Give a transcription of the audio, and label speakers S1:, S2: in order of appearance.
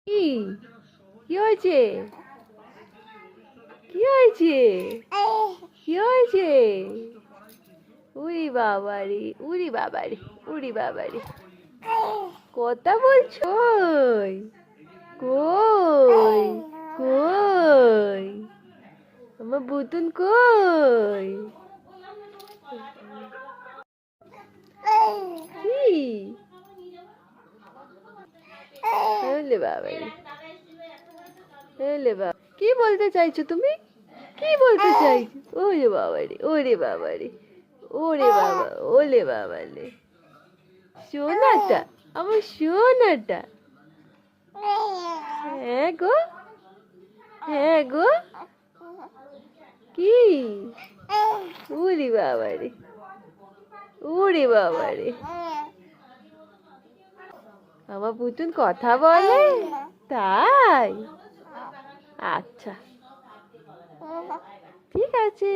S1: কি কি হয়েছে? কি হয়েছে? কি হয়েছে? উরি বাবারে, উরি বাবারে, উরি বাবারে, কথা বলছো? কই কই কই আমার বুতুন কই? কি হলে বাবারে, হলে বাবা, কি বলতে চাইছো তুমি? কি বলতে চাইছো? ওরে বাবারে, ওরে বাবারে, ওরে বাবা, ওলে বাবালে, সোনাটা, আমার সোনাটা। হ্যাঁ গো, হ্যাঁ গো, কি? উরি বাবারে, উরি বাবারে, আমার পুতুন কথা বলে? তাই? আচ্ছা, ঠিক আছে।